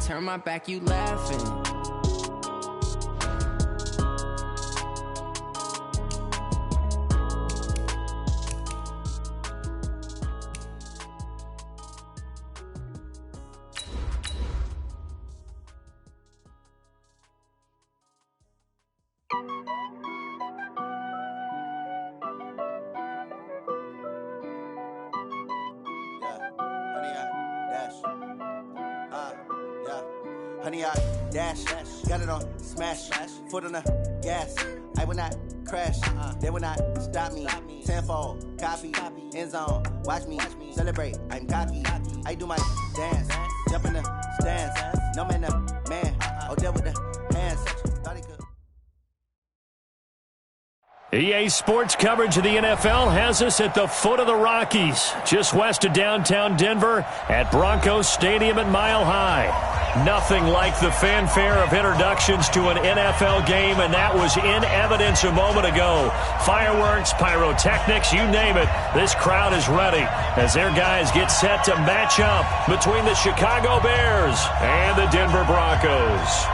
turn my back, you laughing. Honey, I dash, got it on smash, foot on the gas. I will not crash, they will not stop me. Tenfold, copy, end zone, watch me celebrate. I'm cocky, I do my dance, jump in the stands. No man, the man, oh, there with the hands. Thought he could. EA Sports coverage of the NFL has us at the foot of the Rockies, just west of downtown Denver at Broncos Stadium at Mile High. Nothing like the fanfare of introductions to an NFL game, and that was in evidence a moment ago. Fireworks, pyrotechnics, you name it. This crowd is ready as their guys get set to match up between the Chicago Bears and the Denver Broncos.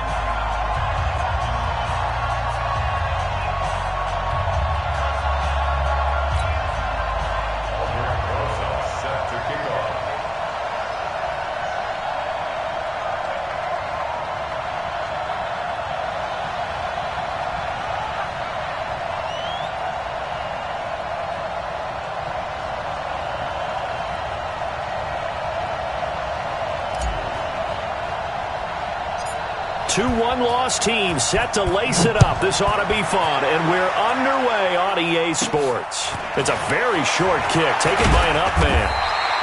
Two one-loss teams set to lace it up. This ought to be fun, and we're underway on EA Sports. It's a very short kick taken by an up man.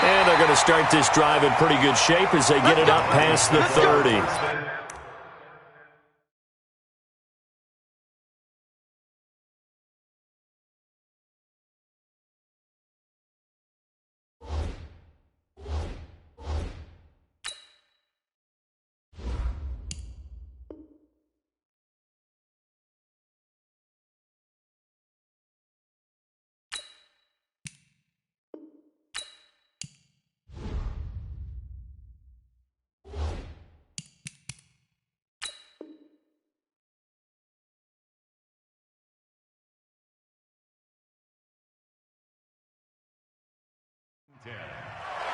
And they're going to start this drive in pretty good shape as they get it up past the 30.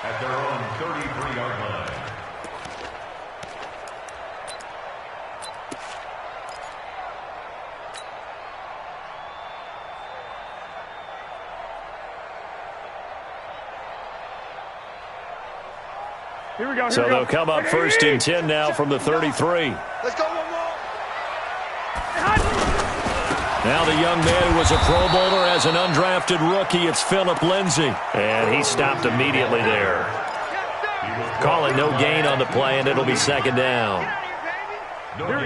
At their own 33-yard line. Here we go. So they'll come up first and 10 now from the 33. Let's go one more. Now the young man who was a Pro Bowler as an undrafted rookie, it's Phillip Lindsay. And he stopped immediately there. Calling no gain on the play, and it'll be second down.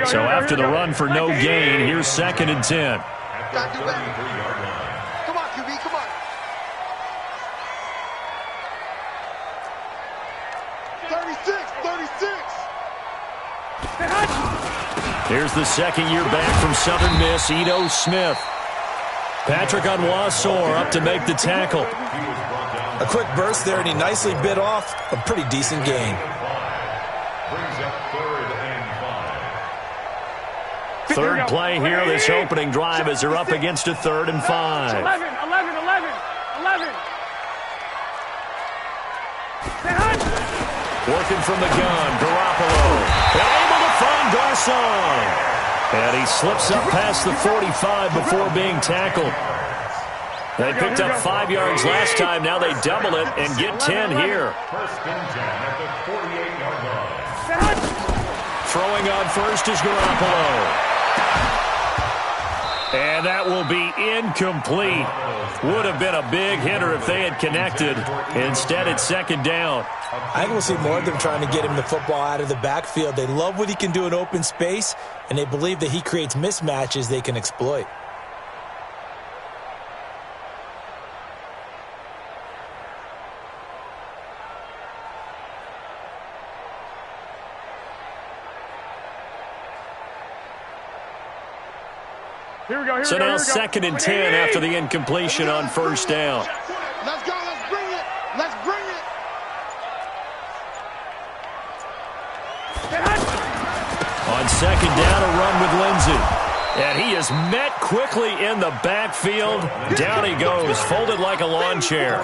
So after the run for no gain, here's second and 10. Come on, QB, come on. 36. Here's the second year back from Southern Miss, Ito Smith. Patrick Onwuasor up to make the tackle. A quick burst there, and he nicely bit off a pretty decent gain. Third play here, this opening drive as they're up against a 3rd and 5. 11. Working from the gun, Garoppolo. And able to find Garcon. And he slips up past the 45 before being tackled. They picked up 5 yards last time. Now they double it and get 10 here. First and 10 at the 48-yard line. Throwing on first is Garoppolo. And that will be incomplete. Would have been a big hitter if they had connected. Instead, it's second down. I think we'll see more of them trying to get him the football out of the backfield. They love what he can do in open space, and they believe that he creates mismatches they can exploit. So now second and 10 after the incompletion on first down. Let's go. Let's bring it. On second down, a run with Lindsey. And he is met quickly in the backfield. Down he goes, folded like a lawn chair.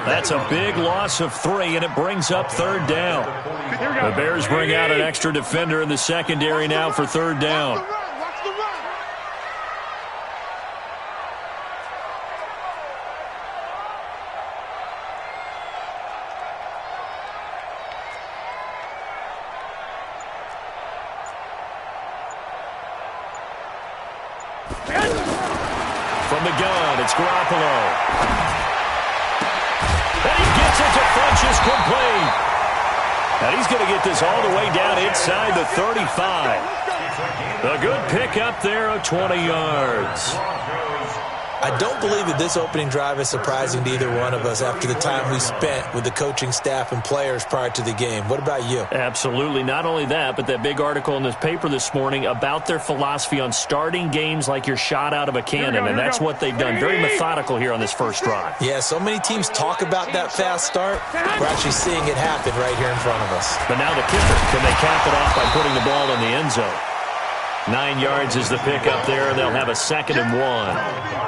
That's a big loss of 3, and it brings up third down. The Bears bring out an extra defender in the secondary now for third down. From the gun, it's Garoppolo. And he gets it to Funchess complete. And he's going to get this all the way down inside the 35. A good pickup there of 20 yards. I don't believe that this opening drive is surprising to either one of us after the time we spent with the coaching staff and players prior to the game. What about you? Absolutely. Not only that, but that big article in this paper this morning about their philosophy on starting games like you're shot out of a cannon, and that's what they've done. Very methodical here on this first drive. Yeah, so many teams talk about that fast start. We're actually seeing it happen right here in front of us. But now the kicker. Can they cap it off by putting the ball in the end zone? 9 yards is the pickup there, and they'll have a 2nd and 1.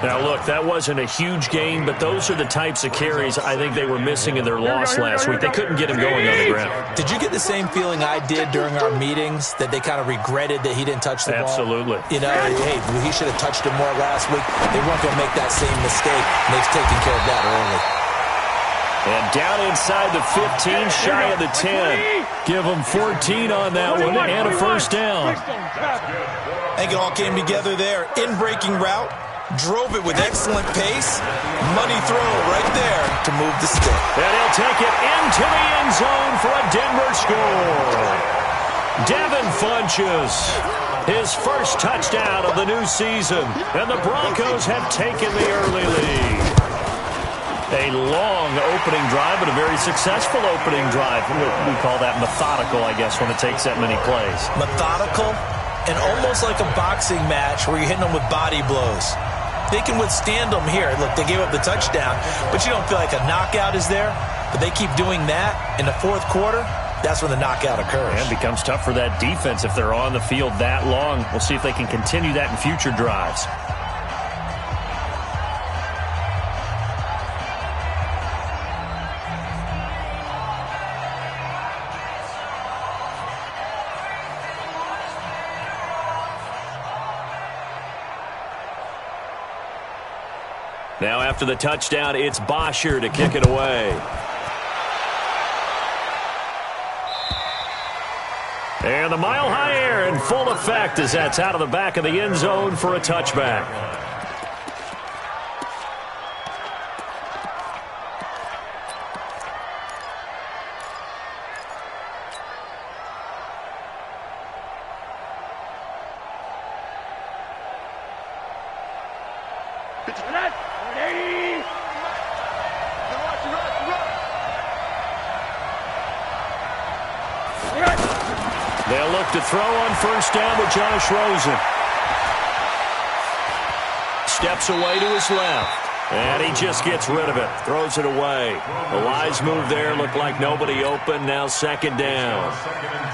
Now, look, that wasn't a huge gain, but those are the types of carries I think they were missing in their loss last week. They couldn't get him going on the ground. Did you get the same feeling I did during our meetings, that they kind of regretted that he didn't touch the ball? Absolutely. You know, hey, he should have touched it more last week. They weren't going to make that same mistake, and they've taken care of that early. And down inside the 15, shy of the 10. Give them 14 on that one, and a first down. I think it all came together there. In-breaking route. Drove it with excellent pace. Money throw right there to move the stick. And he'll take it into the end zone for a Denver score. Devin Funchess, his first touchdown of the new season. And the Broncos have taken the early lead. A long opening drive, but a very successful opening drive. We call that methodical, I guess, when it takes that many plays. Methodical and almost like a boxing match where you're hitting them with body blows. They can withstand them here. Look, they gave up the touchdown, but you don't feel like a knockout is there. But they keep doing that in the fourth quarter. That's when the knockout occurs. And it becomes tough for that defense if they're on the field that long. We'll see if they can continue that in future drives. Now after the touchdown, it's Bosher to kick it away. And the mile-high air in full effect as that's out of the back of the end zone for a touchback. They'll look to throw on first down with Josh Rosen. Steps away to his left. And he just gets rid of it. Throws it away. The wise move there. Looked like nobody open. Now second down.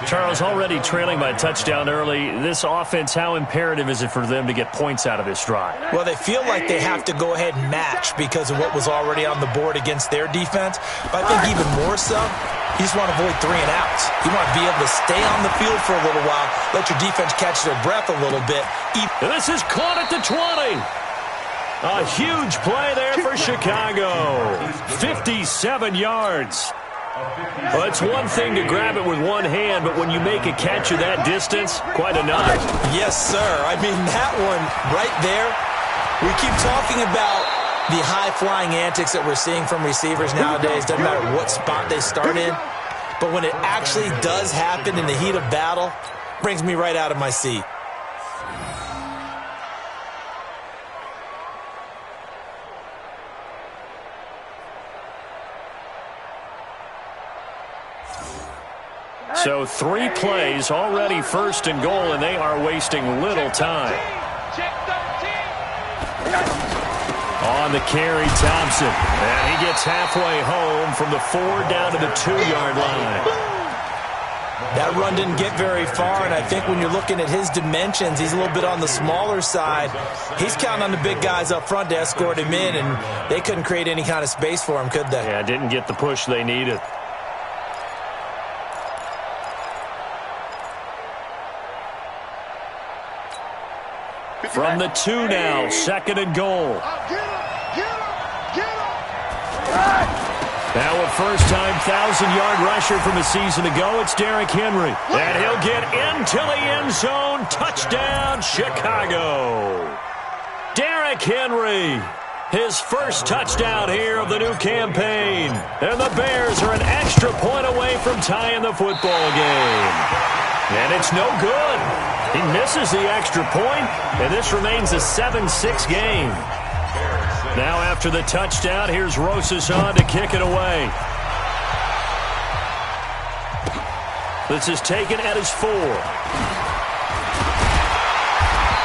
Charles, already trailing by a touchdown early. This offense, how imperative is it for them to get points out of this drive? Well, they feel like they have to go ahead and match because of what was already on the board against their defense. But I think even more so, you just want to avoid 3 and outs. You want to be able to stay on the field for a little while, let your defense catch their breath a little bit. And this is caught at the 20. A huge play there for Chicago. 57 yards. Well, it's one thing to grab it with one hand, but when you make a catch of that distance, quite another. Yes, sir. I mean, that one right there, we keep talking about the high-flying antics that we're seeing from receivers nowadays. Doesn't matter what spot they start in. But when it actually does happen in the heat of battle, brings me right out of my seat. So 3 plays, already first and goal, and they are wasting little time. On the carry, Thompson. And he gets halfway home from the 4 down to the 2-yard line. That run didn't get very far, and I think when you're looking at his dimensions, he's a little bit on the smaller side. He's counting on the big guys up front to escort him in, and they couldn't create any kind of space for him, could they? Yeah, didn't get the push they needed. From the 2 now, 2nd and goal. Now a first-time 1,000-yard rusher from a season ago, it's Derrick Henry. And he'll get into the end zone. Touchdown, Chicago. Derrick Henry, his first touchdown here of the new campaign. And the Bears are an extra point away from tying the football game. And it's no good. He misses the extra point, and this remains a 7-6 game. Now after the touchdown, here's Rosas on to kick it away. This is taken at his 4.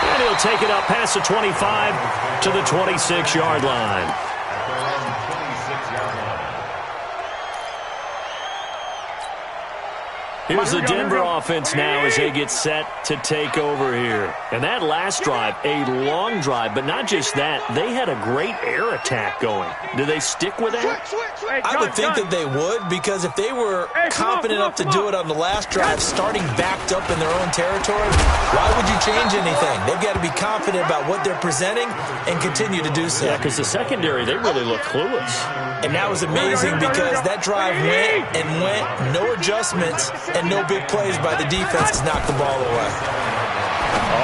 And he'll take it up past the 25 to the 26-yard line. Here's the Denver offense now as they get set to take over here. And that last drive, a long drive, but not just that. They had a great air attack going. Do they stick with that? I would think that they would, because if they were confident enough to do it on the last drive, starting backed up in their own territory, why would you change anything? They've got to be confident about what they're presenting and continue to do so. Yeah, because the secondary, they really look clueless. And that was amazing because that drive went and went, no adjustments, and no big plays by the defense to knock the ball away.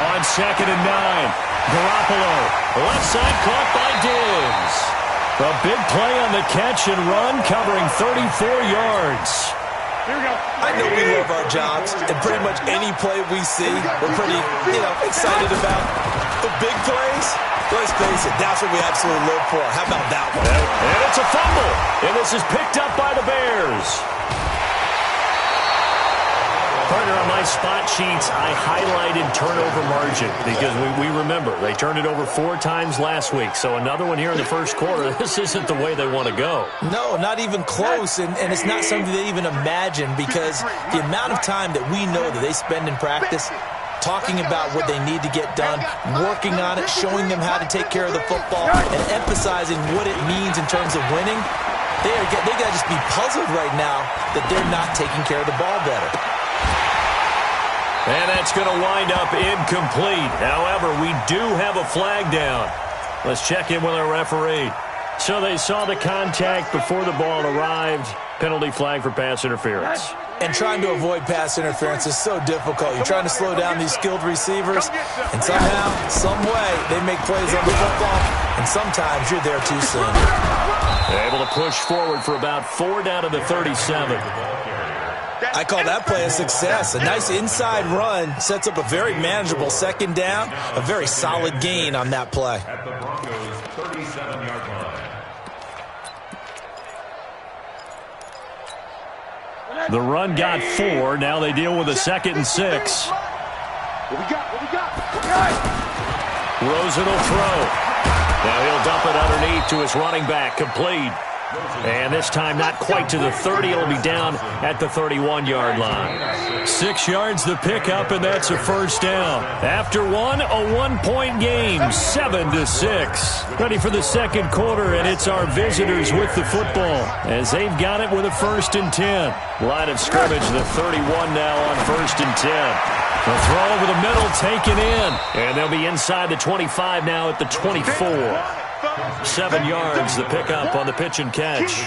On 2nd and 9, Garoppolo, left side caught by Diggs. A big play on the catch and run, covering 34 yards. Here we go. I know we love our jobs, and pretty much any play we see, we're pretty, excited about. The big plays, let's face it, that's what we absolutely live for. How about that one? And it's a fumble, and this is picked up by the Bears. Partner, on my spot sheets, I highlighted turnover margin because we remember they turned it over 4 times last week. So another one here in the first quarter. This isn't the way they want to go. No, not even close. And it's not something they even imagine, because the amount of time that we know that they spend in practice talking about what they need to get done, working on it, showing them how to take care of the football, and emphasizing what it means in terms of winning. They got to just be puzzled right now that they're not taking care of the ball better. And that's going to wind up incomplete. However, we do have a flag down. Let's check in with our referee. So they saw the contact before the ball arrived. Penalty flag for pass interference. And trying to avoid pass interference is so difficult. You're trying to slow down these skilled receivers, and somehow, some way, they make plays on the football, and sometimes you're there too soon. They're able to push forward for about 4 down to the 37. I call that play a success. A nice inside run sets up a very manageable 2nd down, a very solid gain on that play. At the Broncos 37-yard line. The run got 4. Now they deal with a 2nd and 6. What we got? Rosen will throw. Now he'll dump it underneath to his running back. Complete. And this time not quite to the 30. It'll be down at the 31-yard line. 6 yards the pickup, and that's a first down. After one, a 1-point game, 7-6. Ready for the second quarter, and it's our visitors with the football as they've got it with a 1st and 10. Line of scrimmage, the 31 now on 1st and 10. The throw over the middle, taken in. And they'll be inside the 25 now at the 24. 7 yards, the pickup on the pitch and catch.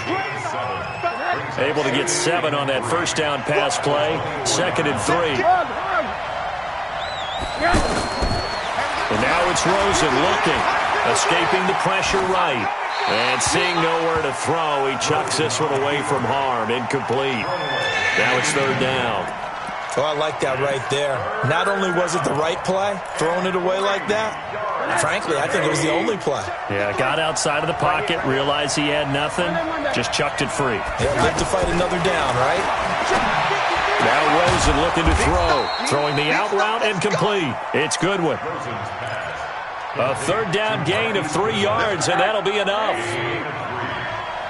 Able to get 7 on that first down pass play. 2nd and 3. And now it's Rosen looking, escaping the pressure right. And seeing nowhere to throw, he chucks this one away from harm. Incomplete. Now it's 3rd down. Oh, I like that right there. Not only was it the right play, throwing it away like that, frankly, I think it was the only play. Yeah, got outside of the pocket, realized he had nothing, just chucked it free. Yeah, live to fight another down, right? Now Rosen looking to throw. Throwing the out route and complete. It's Goodwin. A 3rd down gain of 3 yards, and that'll be enough.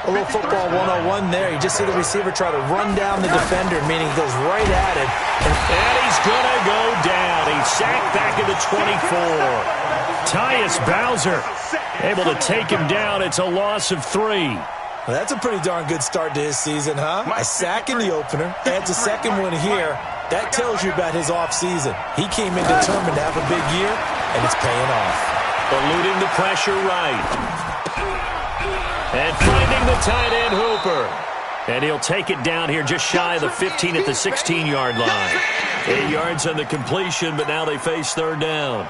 A little football 101 there. You just see the receiver try to run down the defender, meaning he goes right at it. And he's going to go down. He's sacked back at the 24. Tyus Bowser able to take him down. It's a loss of 3. Well, that's a pretty darn good start to his season, huh? A sack in the opener, adds a second one here. That tells you about his offseason. He came in determined to have a big year, and it's paying off. Eluding the pressure right. And finding the tight end Hooper. And he'll take it down here just shy of the 15 at the 16-yard line. 8 yards on the completion, but now they face third down.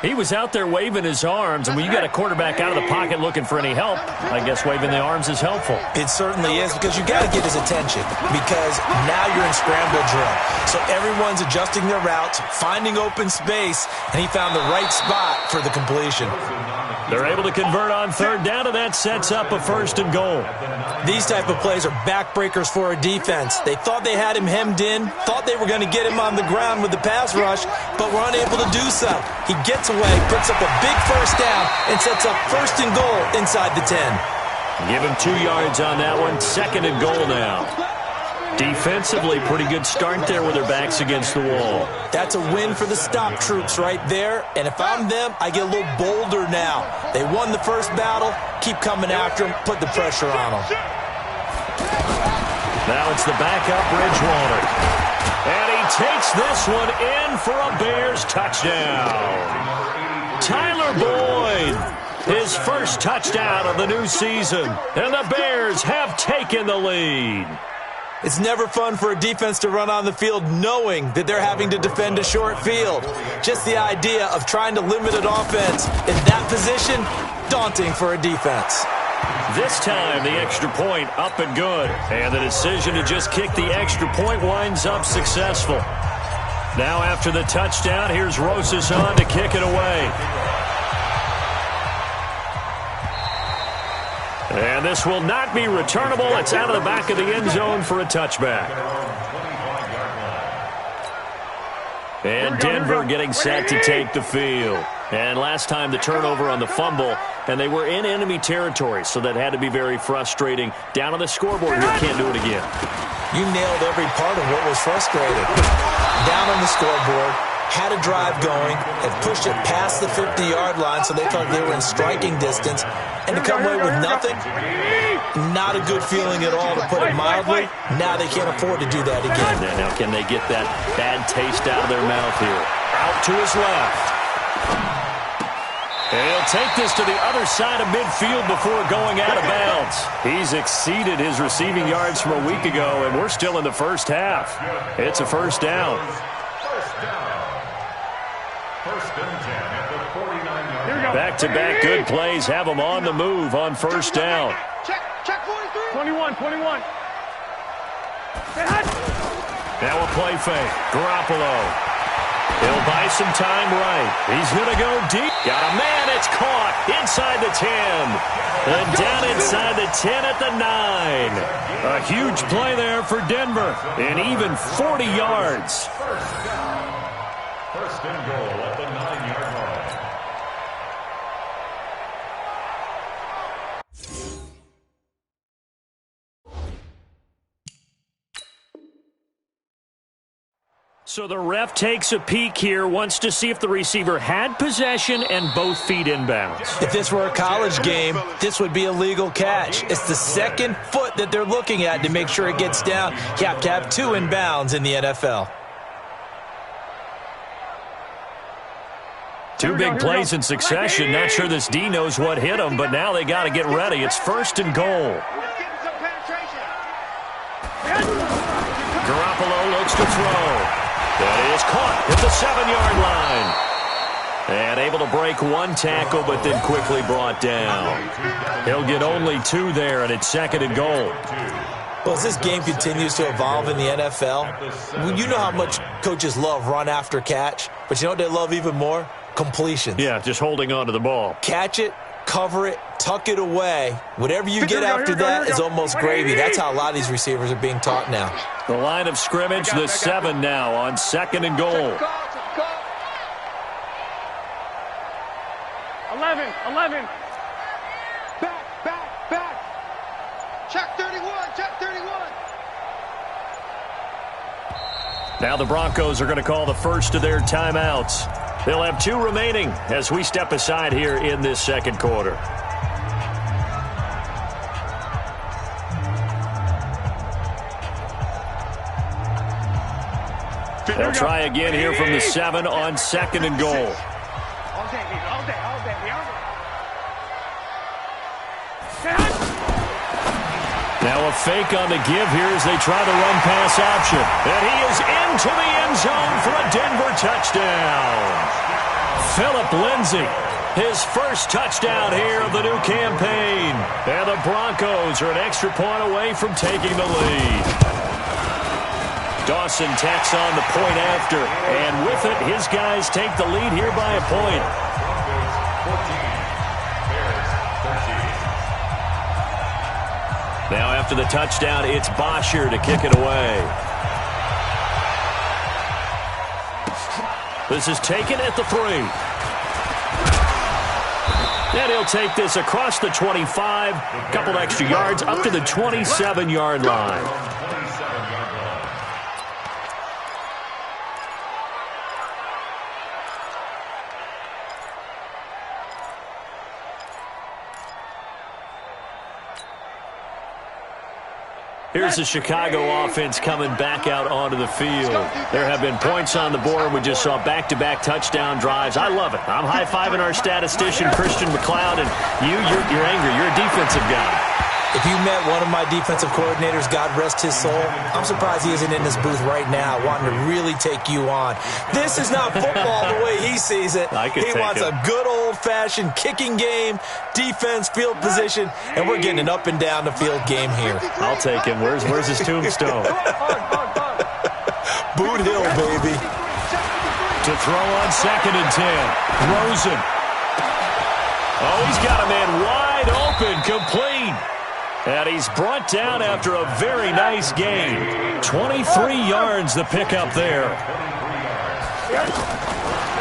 He was out there waving his arms, and when you got a quarterback out of the pocket looking for any help, I guess waving the arms is helpful. It certainly is, because you got to get his attention, because now you're in scramble drill. So everyone's adjusting their routes, finding open space, and he found the right spot for the completion. They're able to convert on third down, and that sets up a 1st and goal. These type of plays are backbreakers for a defense. They thought they had him hemmed in, thought they were going to get him on the ground with the pass rush, but were unable to do so. He gets away, puts up a big first down, and sets up 1st and goal inside the 10. Give him 2 yards on that one. 2nd and goal now. Defensively, pretty good start there with their backs against the wall. That's a win for the stop troops right there. And if I'm them, I get a little bolder now. They won the first battle. Keep coming after them. Put the pressure on them. Now it's the backup Bridgewater. And he takes this one in for a Bears touchdown. Tyler Boyd, his first touchdown of the new season. And the Bears have taken the lead. It's never fun for a defense to run on the field knowing that they're having to defend a short field. Just the idea of trying to limit an offense in that position, daunting for a defense. This time, the extra point up and good. And the decision to just kick the extra point winds up successful. Now after the touchdown, here's Rosas on to kick it away. And this will not be returnable. It's out of the back of the end zone for a touchback. And Denver getting set to take the field. And last time the turnover on the fumble, and they were in enemy territory, so that had to be very frustrating. Down on the scoreboard here, can't do it again. You nailed every part of what was frustrating. Down on the scoreboard, had a drive going, and pushed it past the 50-yard line so they thought they were in striking distance. And to come away with nothing, not a good feeling at all, to put it mildly. Now they can't afford to do that again. Now can they get that bad taste out of their mouth here? Out to his left. And he'll take this to the other side of midfield before going out of bounds. He's exceeded his receiving yards from a week ago, and we're still in the first half. It's a first down. Back-to-back good plays have them on the move on first down. Check 21. Now a play fake. Garoppolo. He'll buy some time right. He's going to go deep. Got a man. It's caught inside the 10. And down inside the 10 at the 9. A huge play there for Denver. And even 40 yards. First and goal at the 9-yard line. So the ref takes a peek here, wants to see if the receiver had possession and both feet inbounds. If this were a college game, this would be a legal catch. It's the second foot that they're looking at to make sure it gets down. You have to have 2 inbounds in the NFL. 2 big plays in succession. Not sure this D knows what hit him, but now they got to get ready. It's first and goal. Garoppolo looks to throw. That is caught at the 7-yard line. And able to break 1 tackle, but then quickly brought down. He'll get only 2 there, and it's second and goal. Well, as this game continues to evolve in the NFL, you know how much coaches love run after catch, but you know what they love even more? Completions. Yeah, just holding on to the ball. Catch it, cover it, tuck it away. Whatever you get after that is almost gravy. That's how a lot of these receivers are being taught now. The line of scrimmage, the 7 now on second and goal. 11. Back. Check 31. Now the Broncos are going to call the first of their timeouts. They'll have 2 remaining as we step aside here in this second quarter. They'll try again here from the 7 on 2nd and goal. Now a fake on the give here as they try the run-pass option. And he is into the end zone for a Denver touchdown. Phillip Lindsay, his first touchdown here of the new campaign. And the Broncos are an extra point away from taking the lead. Dawson tacks on the point after. And with it, his guys take the lead here by a point. Now after the touchdown, it's Bosher to kick it away. This is taken at the 3. And he'll take this across the 25. Couple extra yards up to the 27-yard line. Here's the Chicago offense coming back out onto the field. There have been points on the board. We just saw back-to-back touchdown drives. I love it. I'm high-fiving our statistician, Christian McLeod, and you're angry. You're a defensive guy. If you met one of my defensive coordinators, God rest his soul, I'm surprised he isn't in this booth right now wanting to really take you on. This is not football the way he sees it. He wants a good old-fashioned kicking game, defense, field position, and we're getting an up-and-down-the-field game here. I'll take him. Where's his tombstone? Boot Hill, baby. To throw on 2nd and 10. Rosen. Oh, he's got a man wide open, complete. And he's brought down after a very nice gain. 23 yards the pickup there.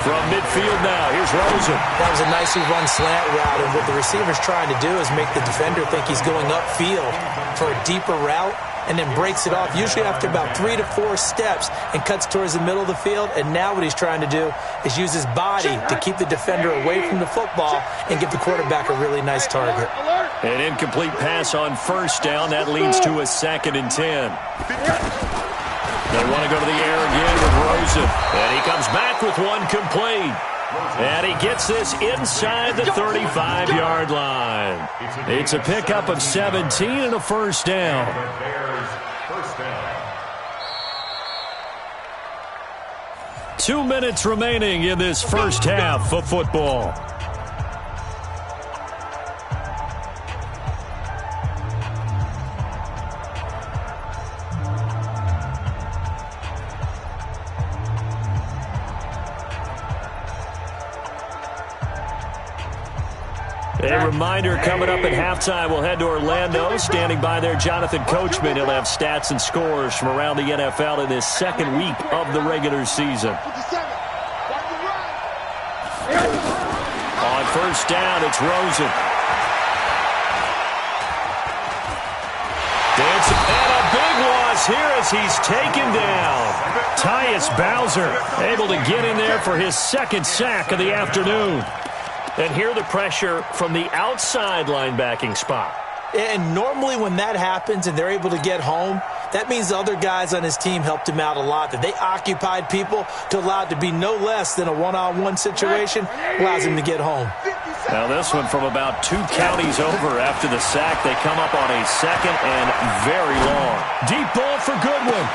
From midfield now, here's Rosen. That was a nicely run slant route, and what the receiver's trying to do is make the defender think he's going upfield for a deeper route, and then breaks it off, usually after about 3 to 4 steps, and cuts towards the middle of the field. And now what he's trying to do is use his body to keep the defender away from the football and give the quarterback a really nice target. An incomplete pass on 1st down. That leads to a 2nd and 10. They want to go to the air again with Rosen. And he comes back with one complete. And he gets this inside the 35-yard line. It's a pickup of 17 and a 1st down. 2 minutes remaining in this first half of football. A reminder, coming up at halftime, we'll head to Orlando. Standing by there, Jonathan Coachman. He'll have stats and scores from around the NFL in this second week of the regular season. On 1st down, it's Rosen. And a big loss here as he's taken down. Tyus Bowser able to get in there for his 2nd sack of the afternoon. And hear the pressure from the outside linebacking spot. And normally when that happens and they're able to get home, that means the other guys on his team helped him out a lot. That they occupied people to allow it to be no less than a one-on-one situation, allows him to get home. Now this one from about 2 counties over after the sack. They come up on a 2nd and very long. Deep ball for Goodwin.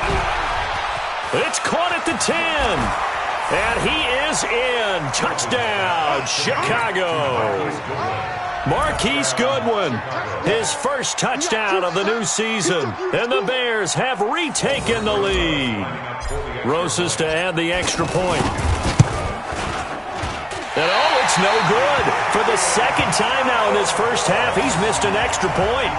It's caught at the 10. And he is in. Touchdown, Chicago. Marquise Goodwin, his first touchdown of the new season. And the Bears have retaken the lead. Roses to add the extra point. And oh, it's no good. For the 2nd time now in this first half, he's missed an extra point.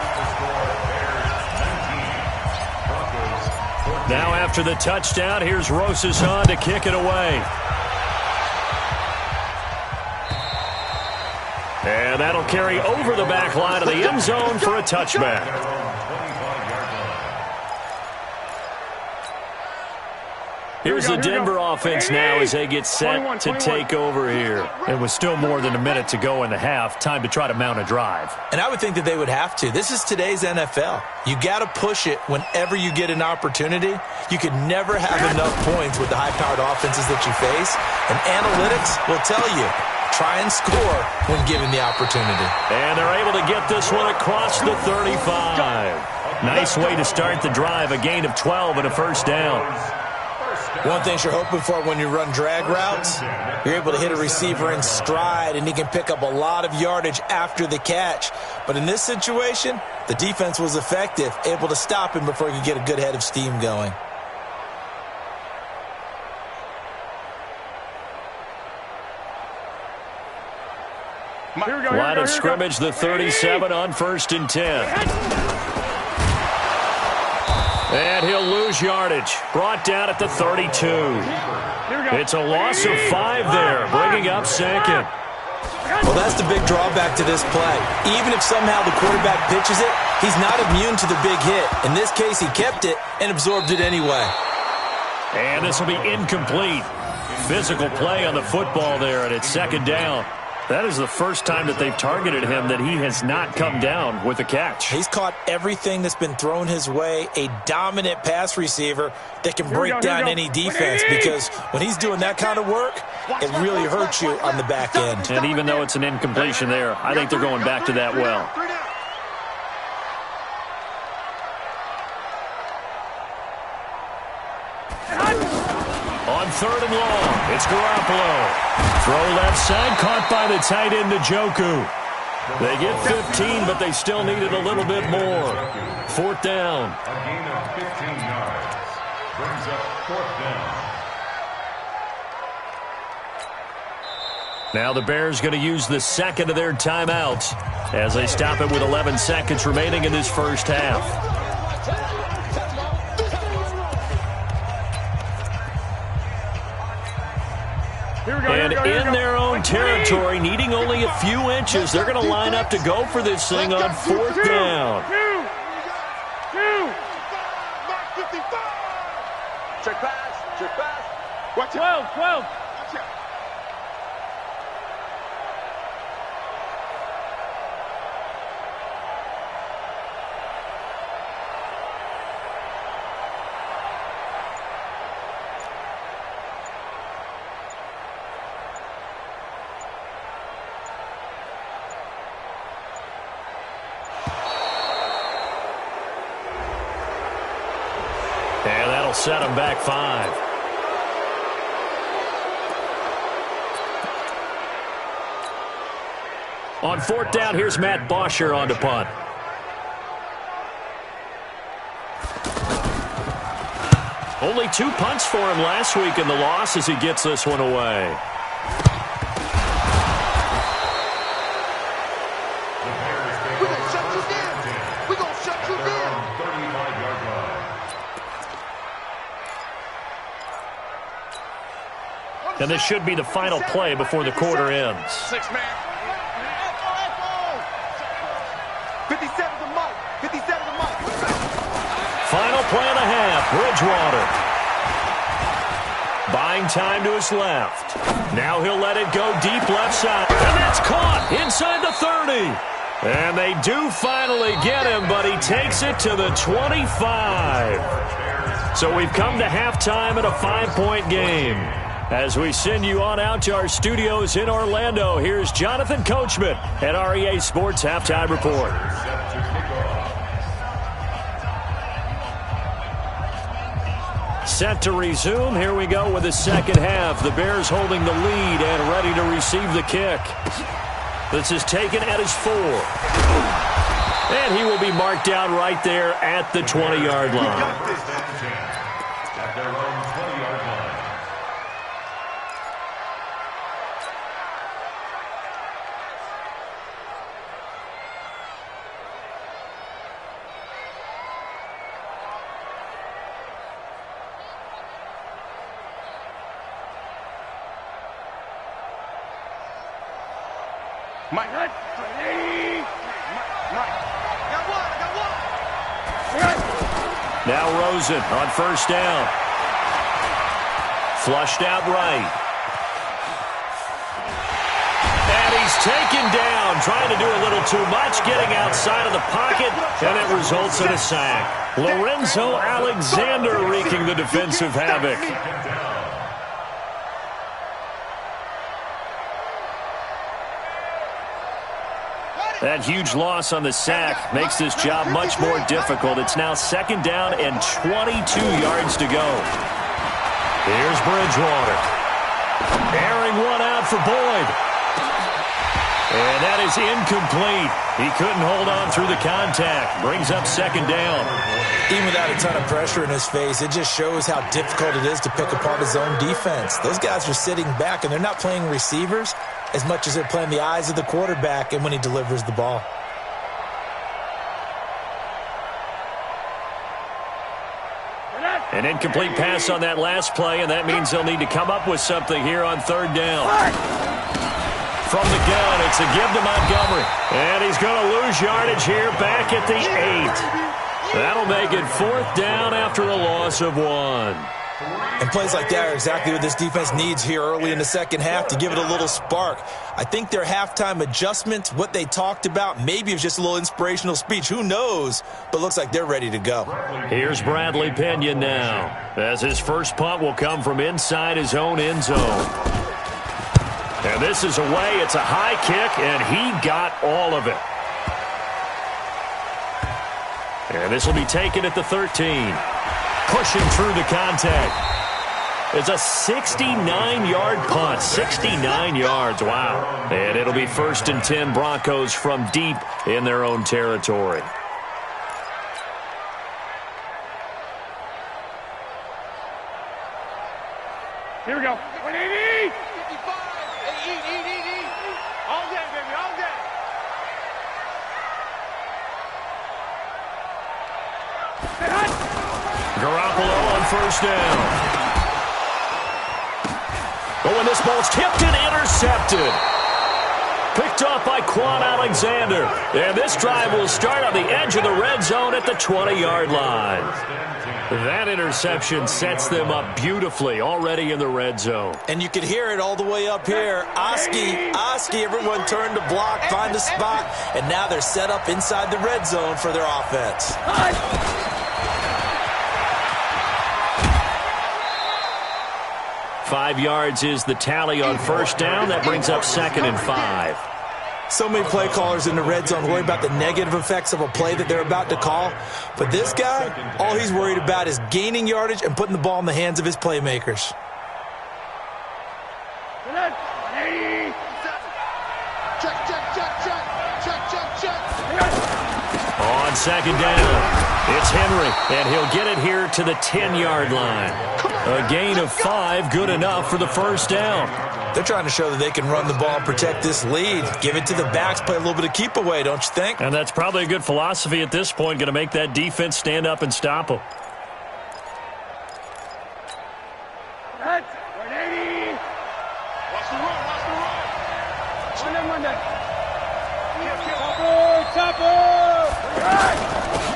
Now after the touchdown, here's Roses on to kick it away. And that'll carry over the back line of the end zone for a touchback. Here's the Denver offense now as they get set to take over here. It was still more than a minute to go in the half. Time to try to mount a drive. And I would think that they would have to. This is today's NFL. You got to push it whenever you get an opportunity. You can never have enough points with the high-powered offenses that you face. And analytics will tell you, try and score when given the opportunity. And they're able to get this one across the 35. Nice way to start the drive. A gain of 12 and a first down. One thing you're hoping for when you run drag routes, you're able to hit a receiver in stride, and he can pick up a lot of yardage after the catch. But in this situation, the defense was effective, able to stop him before he could get a good head of steam going. Line of scrimmage, the 37 on 1st and 10. And he'll lose yardage. Brought down at the 32. It's a loss of 5 there, bringing up 2nd. Well, that's the big drawback to this play. Even if somehow the quarterback pitches it, he's not immune to the big hit. In this case, he kept it and absorbed it anyway. And this will be incomplete. Physical play on the football there, and it's 2nd down. That is the first time that they've targeted him that he has not come down with a catch. He's caught everything that's been thrown his way, a dominant pass receiver that can break down any defense, because when he's doing that kind of work, it really hurts you on the back end. And even though it's an incompletion there, I think they're going back to that well. On 3rd and long, it's Garoppolo. Throw left side, caught by the tight end Njoku. They get 15, but they still needed a little bit more. 4th down. A gain of 15 yards. Brings up 4th down. Now the Bears going to use the second of their timeouts as they stop it with 11 seconds remaining in this first half. And in their own territory, needing only a few inches, they're going to line up to go for this thing on 4th down. Check pass. Watch out. 12. And that'll set them back 5. On 4th down, here's Matt Bosher on to punt. Only 2 punts for him last week in the loss as he gets this one away. And this should be the final play before the quarter ends. 6-man. 57 to Mike. 57 to Mike. Final play of the half. Bridgewater. Buying time to his left. Now he'll let it go deep left side. And that's caught inside the 30. And they do finally get him, but he takes it to the 25. So we've come to halftime at a 5-point game. As we send you on out to our studios in Orlando, here's Jonathan Coachman at REA Sports Halftime Report. Set to resume. Here we go with the second half. The Bears holding the lead and ready to receive the kick. This is taken at his 4. And he will be marked down right there at the 20-yard line. At their own 20-yard line. Mike. Mike. Got one. Now Rosen on 1st down. Flushed out right. And he's taken down, trying to do a little too much, getting outside of the pocket, and it results in a sack. Lorenzo Alexander wreaking the defensive havoc. That huge loss on the sack makes this job much more difficult. It's now 2nd down and 22 yards to go. Here's Bridgewater. Airing one out for Boyd. And that is incomplete. He couldn't hold on through the contact. Brings up 2nd down. Even without a ton of pressure in his face, it just shows how difficult it is to pick apart his own defense. Those guys are sitting back, and they're not playing receivers as much as they're playing the eyes of the quarterback and when he delivers the ball. An incomplete pass on that last play, and that means they'll need to come up with something here on 3rd down. From the gun, it's a give to Montgomery. And he's going to lose yardage here back at the 8. That'll make it 4th down after a loss of 1. And plays like that are exactly what this defense needs here early in the second half to give it a little spark. I think their halftime adjustments, what they talked about, maybe it was just a little inspirational speech. Who knows? But looks like they're ready to go. Here's Bradley Pena now, as his first punt will come from inside his own end zone. And this is away. It's a high kick, and he got all of it. And this will be taken at the 13. Pushing through the contact. It's a 69-yard punt. 69 yards. Wow. And it'll be 1st and 10 Broncos from deep in their own territory. Here we go. 180. 55. Eat. All day, baby. All day. Garoppolo on 1st down. But when this ball's tipped and intercepted. Picked off by Quan Alexander. And this drive will start on the edge of the red zone at the 20-yard line. That interception sets them up beautifully already in the red zone. And you could hear it all the way up here. Oski, everyone turned to block, find a spot, and now they're set up inside the red zone for their offense. 5 yards is the tally on 1st down. That brings up 2nd and 5. So many play callers in the red zone worry about the negative effects of a play that they're about to call. But this guy, all he's worried about is gaining yardage and putting the ball in the hands of his playmakers. On 2nd down, it's Henry, and he'll get it here to the 10-yard line. A gain of 5, good enough for the 1st down. They're trying to show that they can run the ball and protect this lead. Give it to the backs, play a little bit of keep away, don't you think? And that's probably a good philosophy at this point, going to make that defense stand up and stop them.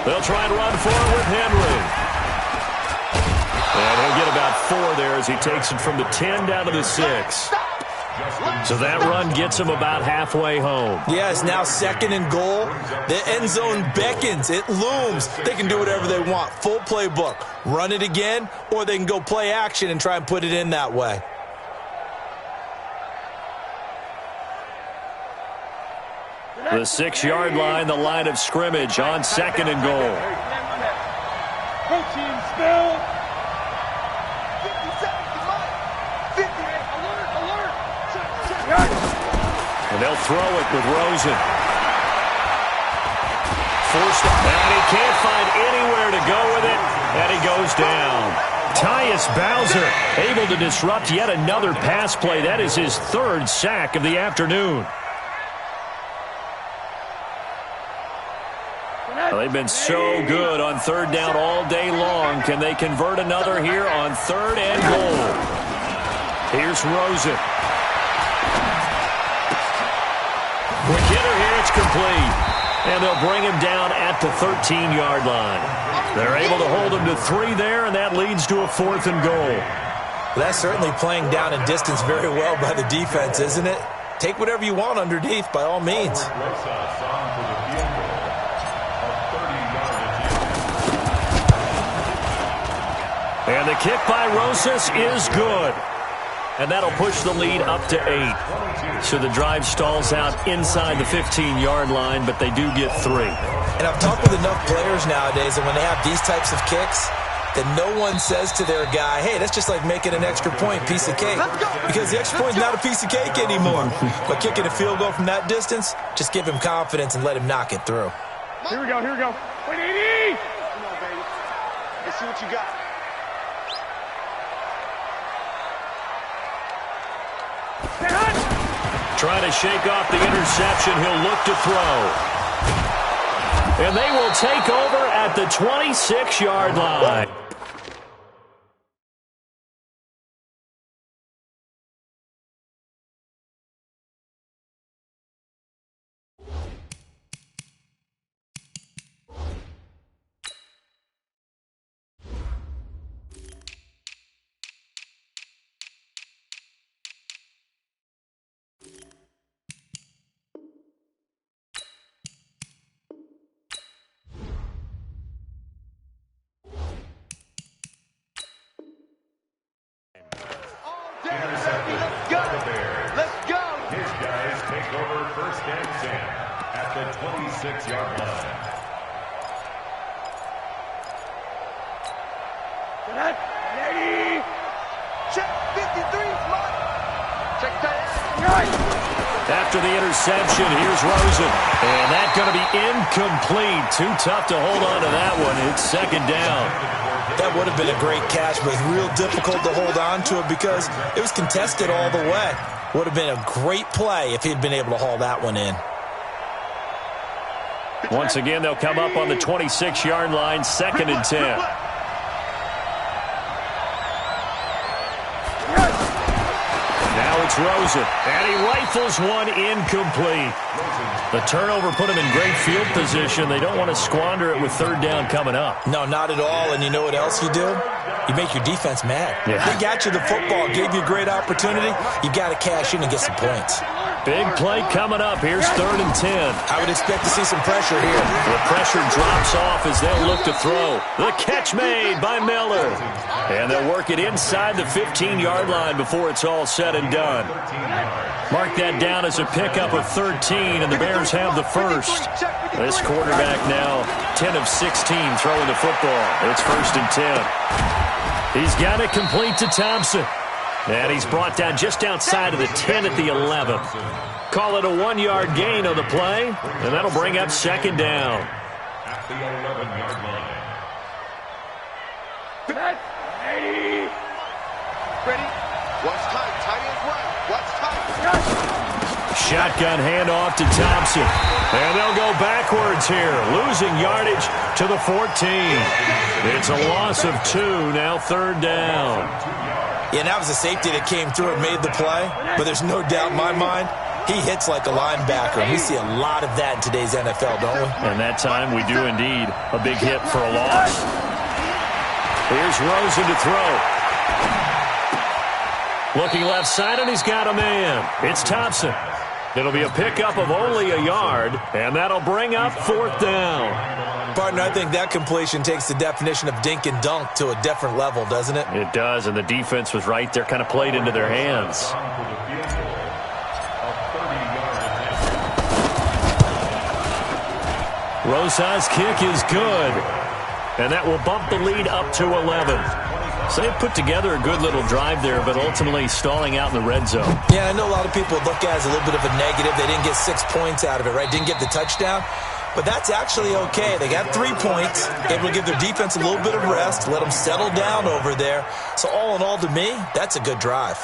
They'll try and run forward with Henry. And he'll get about 4 there as he takes it from the 10 down to the 6. So that run gets him about halfway home. Yeah, it's now 2nd and goal. The end zone beckons. It looms. They can do whatever they want. Full playbook. Run it again, or they can go play action and try and put it in that way. The 6-yard line, the line of scrimmage on 2nd and goal. And they'll throw it with Rosen. Forced it, and he can't find anywhere to go with it, and he goes down. Tyus Bowser able to disrupt yet another pass play. That is his 3rd sack of the afternoon. Well, they've been so good on 3rd down all day long. Can they convert another here on 3rd and goal? Here's Rosen. Quick hitter here, it's complete. And they'll bring him down at the 13-yard line. They're able to hold him to 3 there, and that leads to a 4th and goal. Well, that's certainly playing down in distance very well by the defense, isn't it? Take whatever you want underneath, by all means. And the kick by Rosas is good. And that'll push the lead up to 8. So the drive stalls out inside the 15-yard line, but they do get 3. And I've talked with enough players nowadays that when they have these types of kicks, that no one says to their guy, hey, that's just like making an extra point, piece of cake. Because the extra point's not a piece of cake anymore. But kicking a field goal from that distance, just give him confidence and let him knock it through. Here we go, here we go. 180! Come on, baby. Let's see what you got. Trying to shake off the interception. He'll look to throw. And they will take over at the 26-yard line. Let's go! His guys take over first and 10 at the 26-yard line. Ready? Check 53, Mark. Check that. After the interception, here's Rosen. And that's going to be incomplete. Too tough to hold on to that one. It's second down. That would have been a great catch, but real difficult to hold on to it because it was contested all the way. Would have been a great play if he'd been able to haul that one in. Once again, they'll come up on the 26-yard line, second and 10. Now it's Rosen, and he rifles one incomplete. The turnover put him in great field position. They don't want to squander it with third down coming up. No, not at all. And you know what else you do? You make your defense mad. Yeah. They got you the football, gave you a great opportunity. You got to cash in and get some points. Big play coming up. Here's third and 10. I would expect to see some pressure here. The pressure drops off as they'll look to throw. The catch made by Miller. And they'll work it inside the 15-yard line before it's all said and done. Mark that down as a pickup of 13, and the Bears have the first. This quarterback now 10 of 16 throwing the football. It's first and 10. He's got it complete to Thompson. And he's brought down just outside of the 10 at the 11. Call it a 1-yard gain on the play, and that'll bring up second down. At the 11-yard line. Ready? Ready? Watch tight. Tight is right. Watch tight. Shotgun handoff to Thompson. And they'll go backwards here, losing yardage to the 14. It's a loss of 2, now third down. Yeah, that was a safety that came through and made the play. But there's no doubt in my mind, he hits like a linebacker. And we see a lot of that in today's NFL, don't we? And that time we do indeed. A big hit for a loss. Here's Rosen to throw. Looking left side, and he's got a man. It's Thompson. It'll be a pickup of only a yard, and that'll bring up fourth down. Partner, I think that completion takes the definition of dink and dunk to a different level, doesn't it? It does, and the defense was right there, kind of played into their hands. Rosa's kick is good, and that will bump the lead up to 11. So they put together a good little drive there, but ultimately stalling out in the red zone. Yeah, I know a lot of people look at it as a little bit of a negative. They didn't get 6 points out of it, right? Didn't get the touchdown. But that's actually okay. They got 3 points, able to give their defense a little bit of rest, let them settle down over there. So all in all, to me, that's a good drive.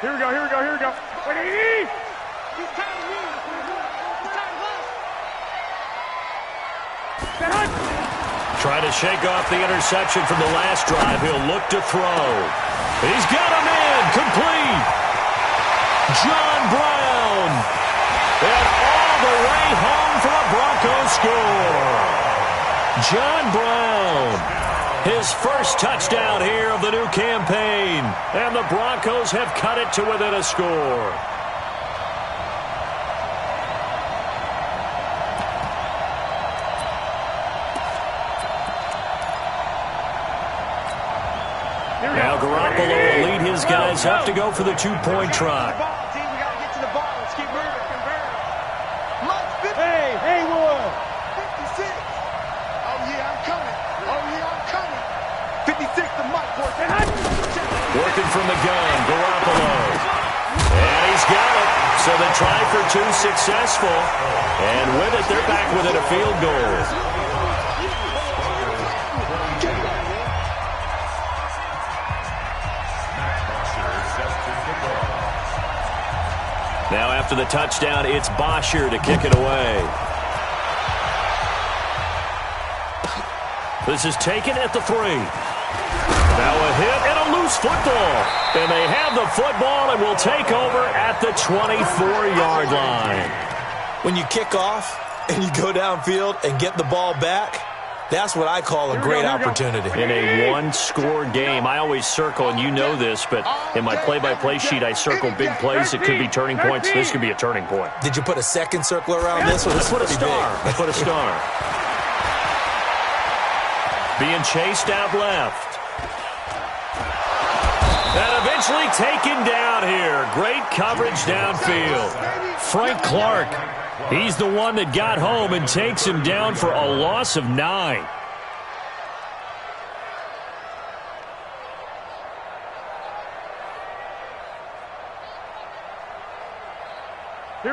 Here we go, here we go, here we go. 180! Trying to shake off the interception from the last drive. He'll look to throw. He's got a man complete. John Brown. And all the way home for a Broncos score. John Brown. His first touchdown here of the new campaign. And the Broncos have cut it to within a score. Now Garoppolo will lead his guys up to go for the two-point try. Hey, Haywood! 56! Oh, yeah, I'm coming. Oh, yeah, I'm coming. 56 to Mike. Working from the gun, Garoppolo. And he's got it. So the try for two successful. And with it, they're back within a field goal. Now after the touchdown, it's Bosher to kick it away. This is taken at the 3. Now a hit and a loose football. And they have the football and will take over at the 24-yard line. When you kick off and you go downfield and get the ball back, that's what I call a great opportunity. In a one-score game, I always circle, and you know this, but in my play-by-play sheet, I circle big plays. It could be turning points. This could be a turning point. Did you put a second circle around this one? I put a star. I put a star. Being chased out left. And eventually taken down here. Great coverage downfield. Frank Clark. He's the one that got home and takes him down for a loss of 9.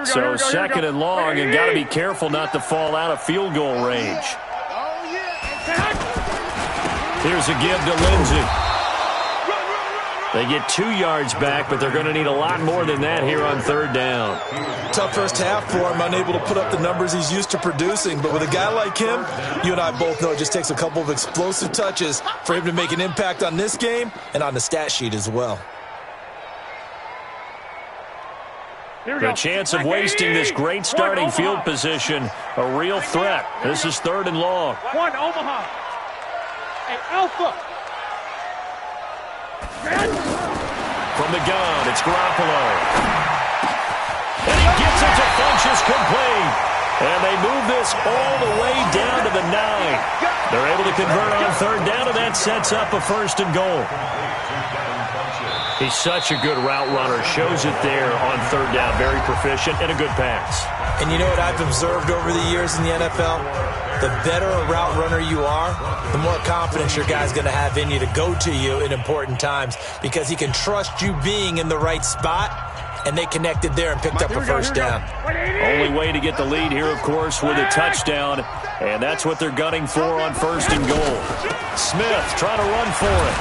So second and long, and got to be careful not to fall out of field goal range. Here's a give to Lindsey. They get 2 yards back, but they're going to need a lot more than that here on third down. Tough first half for him, unable to put up the numbers he's used to producing. But with a guy like him, you and I both know it just takes a couple of explosive touches for him to make an impact on this game and on the stat sheet as well. The chance of wasting this great starting field position, a real threat. This is third and long. One, Omaha. Hey, Alpha. From the gun, it's Garoppolo. And he gets it to Funchess complete. And they move this all the way down to the 9. They're able to convert on third down, and that sets up a first and goal. He's such a good route runner. Shows it there on third down. Very proficient and a good pass. And you know what I've observed over the years in the NFL? The better a route runner you are, the more confidence your guy's going to have in you to go to you in important times because he can trust you being in the right spot, and they connected there and picked up a first down. Only way to get the lead here, of course, with a touchdown, and that's what they're gunning for on first and goal. Smith trying to run for it,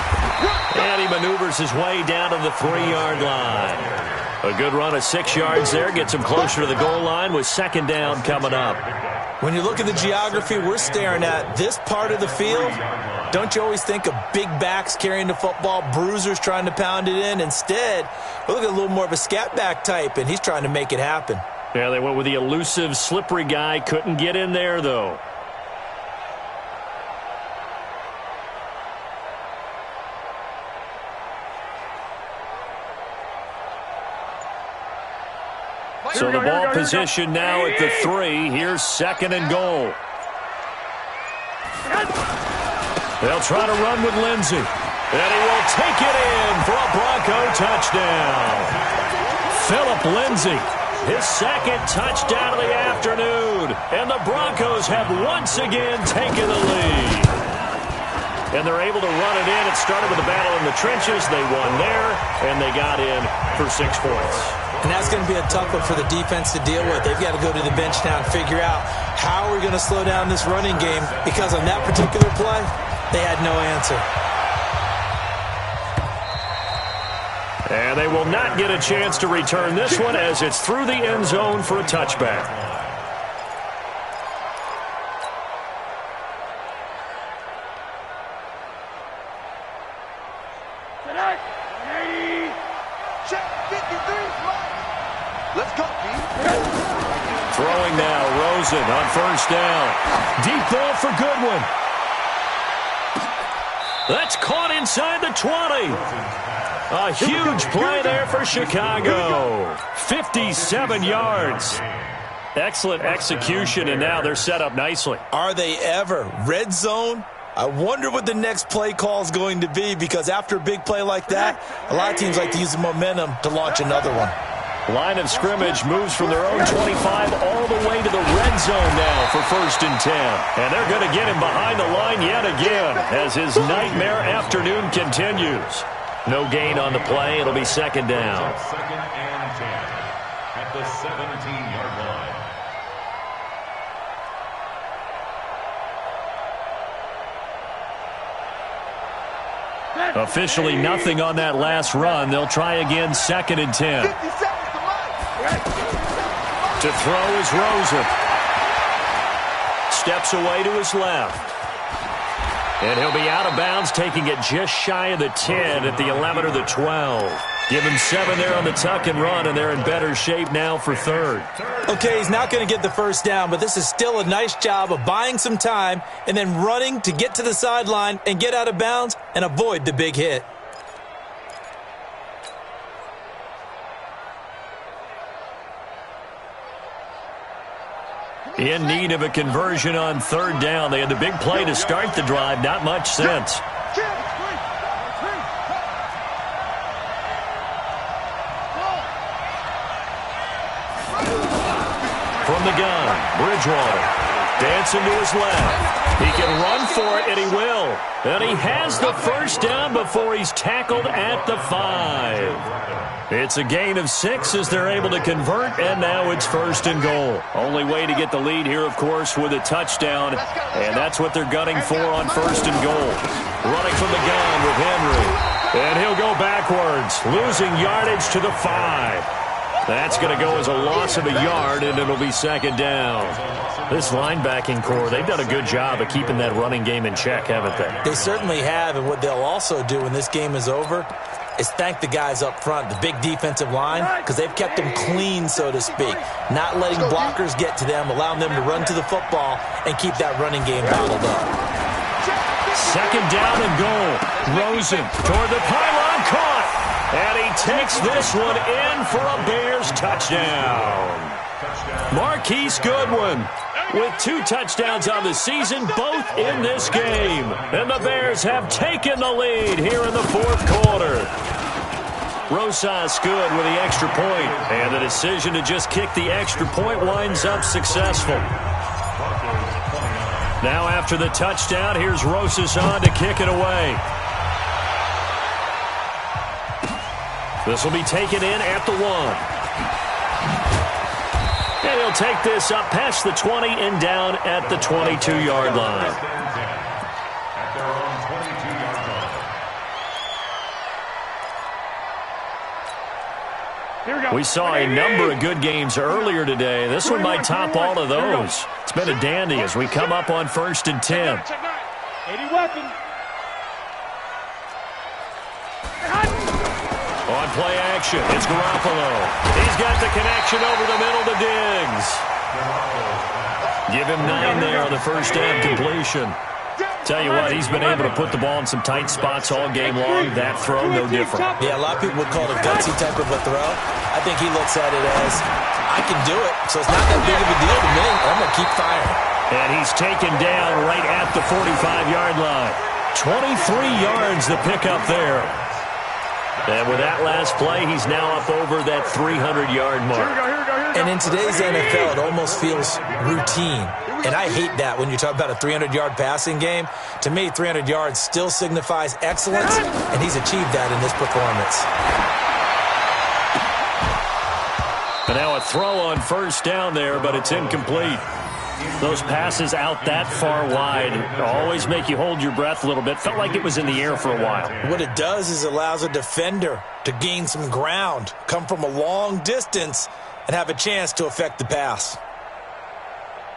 and he maneuvers his way down to the 3-yard line. A good run of 6 yards there gets him closer to the goal line with second down coming up. When you look at the geography we're staring at, this part of the field, don't you always think of big backs carrying the football, bruisers trying to pound it in? Instead, we look at a little more of a scat back type, and he's trying to make it happen. Yeah, they went with the elusive, slippery guy. Couldn't get in there, though. So the ball position now at the 3. Here's second and goal. They'll try to run with Lindsey. And he will take it in for a Bronco touchdown. Philip Lindsey, his second touchdown of the afternoon. And the Broncos have once again taken the lead. And they're able to run it in. It started with a battle in the trenches. They won there, and they got in for 6 points. And that's going to be a tough one for the defense to deal with. They've got to go to the bench now and figure out how we're going to slow down this running game, because on that particular play, they had no answer. And they will not get a chance to return this one as it's through the end zone for a touchback. Throwing now, Rosen on first down. Deep ball for Goodwin. That's caught inside the 20. A huge play there for Chicago. 57 yards. Excellent execution, and now they're set up nicely. Are they ever? Red zone? I wonder what the next play call is going to be, because after a big play like that, a lot of teams like to use the momentum to launch another one. Line of scrimmage moves from their own 25 all the way to the red zone now for 1st and 10. And they're going to get him behind the line yet again as his nightmare afternoon continues. No gain on the play. It'll be 2nd down. 2nd and 10 at the 17-yard line. Officially nothing on that last run. They'll try again 2nd and 10. To throw is Rosen. Steps away to his left. And he'll be out of bounds, taking it just shy of the 10 at the 11 or the 12. Give him 7 there on the tuck and run, and they're in better shape now for 3rd. Okay, he's not going to get the 1st down, but this is still a nice job of buying some time and then running to get to the sideline and get out of bounds and avoid the big hit. In need of a conversion on 3rd down. They had the big play to start the drive. Not much sense. From the gun, Bridgewater. Dancing to his left. He can run for it, and he will. And he has the 1st down before he's tackled at the 5. It's a gain of 6 as they're able to convert, and now it's 1st and goal. Only way to get the lead here, of course, with a touchdown, and that's what they're gunning for on 1st and goal. Running from the gun with Henry, and he'll go backwards, losing yardage to the 5. That's going to go as a loss of a yard, and it'll be 2nd down. This linebacking core, they've done a good job of keeping that running game in check, haven't they? They certainly have, and what they'll also do when this game is over is thank the guys up front, the big defensive line, because they've kept them clean, so to speak. Not letting blockers get to them, allowing them to run to the football and keep that running game bottled up. 2nd down and goal. Rosen toward the pylon, caught. And he takes this one in for a Bears touchdown. Marquise Goodwin with 2 touchdowns on the season, both in this game. And the Bears have taken the lead here in the 4th quarter. Rosas good with the extra point, and the decision to just kick the extra point winds up successful. Now after the touchdown, here's Rosas on to kick it away. This will be taken in at the 1. And he'll take this up past the 20 and down at the 22-yard line. We saw a number of good games earlier today. This one might top all of those. It's been a dandy as we come up on 1st and 10. 80 weapon. On play action, it's Garoppolo. He's got the connection over the middle to Diggs. Give him 9 there on the 1st down completion. Tell you what, he's been able to put the ball in some tight spots all game long. That throw, no different. Yeah, a lot of people would call it a gutsy type of a throw. I think he looks at it as, I can do it, so it's not that big of a deal to me. I'm going to keep firing. And he's taken down right at the 45-yard line. 23 yards to pick up there. And with that last play, he's now up over that 300-yard mark. And in today's NFL, it almost feels routine. And I hate that when you talk about a 300-yard passing game. To me, 300 yards still signifies excellence, and he's achieved that in this performance. And now a throw on 1st down there, but it's incomplete. Those passes out that far wide always make you hold your breath a little bit. Felt like it was in the air for a while. What it does is allows a defender to gain some ground, come from a long distance, and have a chance to affect the pass.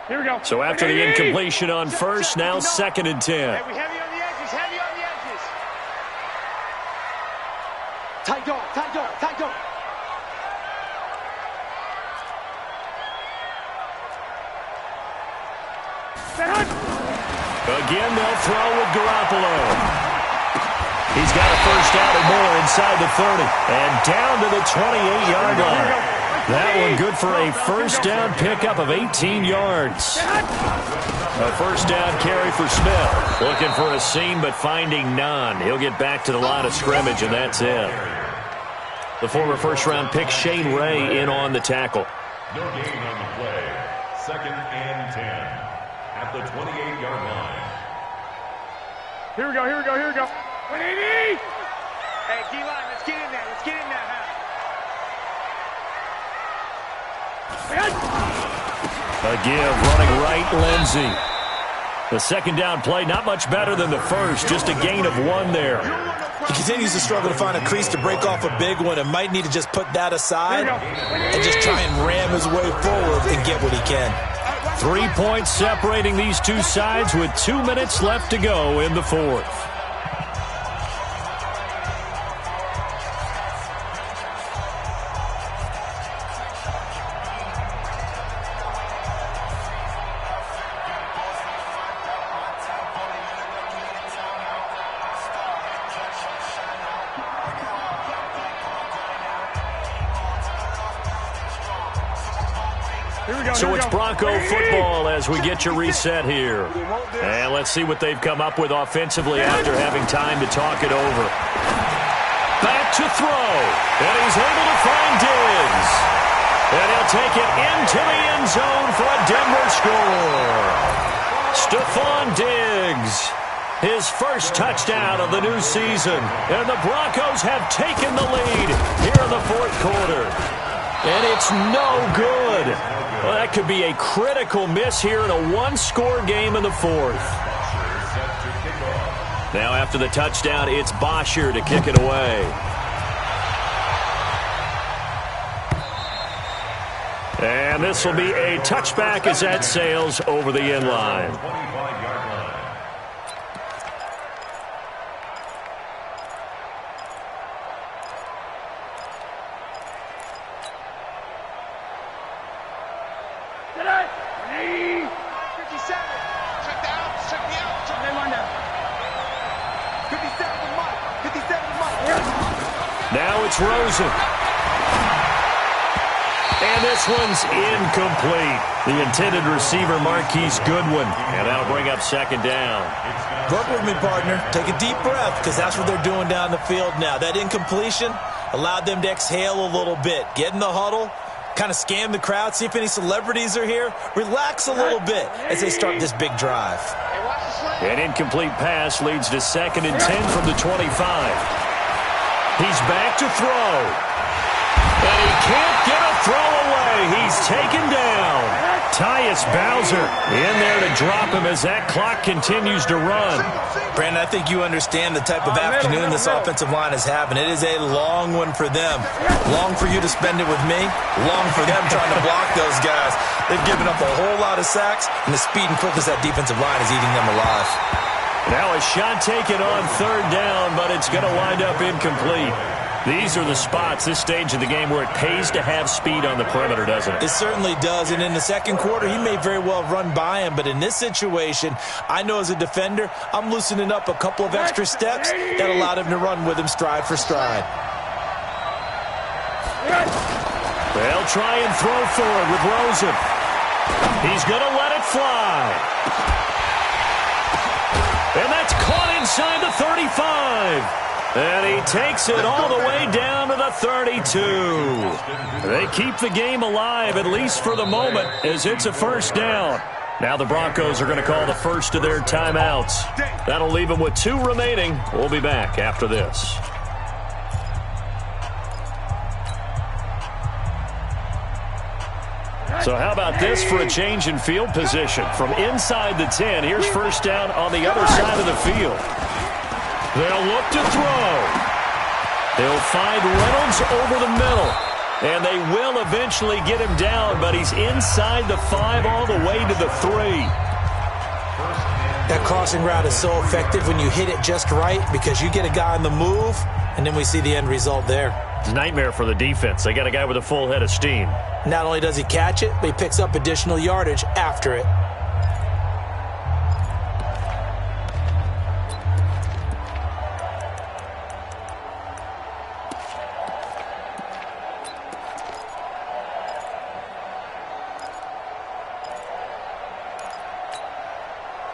Here we go. So after the incompletion on 1st, now 2nd and 10. Heavy on the edges, heavy on the edges. Tight dog, tight dog, tight dog. Again, they'll throw with Garoppolo. He's got a first down or more inside the 30. And down to the 28-yard line. That one good for a first down pickup of 18 yards. A first down carry for Smith. Looking for a seam, but finding none. He'll get back to the line of scrimmage, and that's it. The former first-round pick, Shane Ray, in on the tackle. No gain on the play. 2nd and 10 at the 28-yard line. Here we go, here we go, here we go. 180! Hey, D-line, let's get in there. Let's get in there, huh? A give, running right, Lindsey. The second down play, not much better than the first, just a gain of 1 there. He continues to struggle to find a crease to break off a big one and might need to just put that aside and just try and ram his way forward and get what he can. 3 points separating these two sides with 2 minutes left to go in the fourth. So it's Bronco football as we get you reset here. And let's see what they've come up with offensively after having time to talk it over. Back to throw. And he's able to find Diggs. And he'll take it into the end zone for a Denver score. Stephon Diggs, his first touchdown of the new season. And the Broncos have taken the lead here in the fourth quarter. And it's no good. Well, that could be a critical miss here in a one-score game in the fourth. Now after the touchdown, it's Bosher to kick it away. And this will be a touchback as that sails over the end line. Now it's Rosen. And this one's incomplete. The intended receiver, Marquise Goodwin. And that'll bring up second down. Work with me, partner. Take a deep breath, because that's what they're doing down the field now. That incompletion allowed them to exhale a little bit. Get in the huddle, kind of scan the crowd, see if any celebrities are here. Relax a little bit as they start this big drive. An incomplete pass leads to 2nd and 10 from the 25. He's back to throw. And he can't get a throw away. He's taken down. Tyus Bowser in there to drop him as that clock continues to run. Brandon, I think you understand the type of afternoon this offensive line is having. It is a long one for them. Long for you to spend it with me. Long for them trying to block those guys. They've given up a whole lot of sacks, and the speed and quickness of that defensive line is eating them alive. Now a shot taken on third down, but it's going to wind up incomplete. These are the spots, this stage of the game, where it pays to have speed on the perimeter, doesn't it? It certainly does, and in the second quarter, he may very well run by him, but in this situation, I know as a defender, I'm loosening up a couple of extra steps that allowed him to run with him stride for stride. They'll try and throw forward with Rosen. He's going to let it fly. And that's caught inside the 35. And he takes it all the way down to the 32. They keep the game alive, at least for the moment, as it's a first down. Now the Broncos are going to call the first of their timeouts. That'll leave them with 2 remaining. We'll be back after this. So how about this for a change in field position? From inside the 10, here's first down on the other side of the field. They'll look to throw. They'll find Reynolds over the middle. And they will eventually get him down, but he's inside the 5 all the way to the 3. That crossing route is so effective when you hit it just right because you get a guy on the move, and then we see the end result there. It's a nightmare for the defense. They got a guy with a full head of steam. Not only does he catch it, but he picks up additional yardage after it.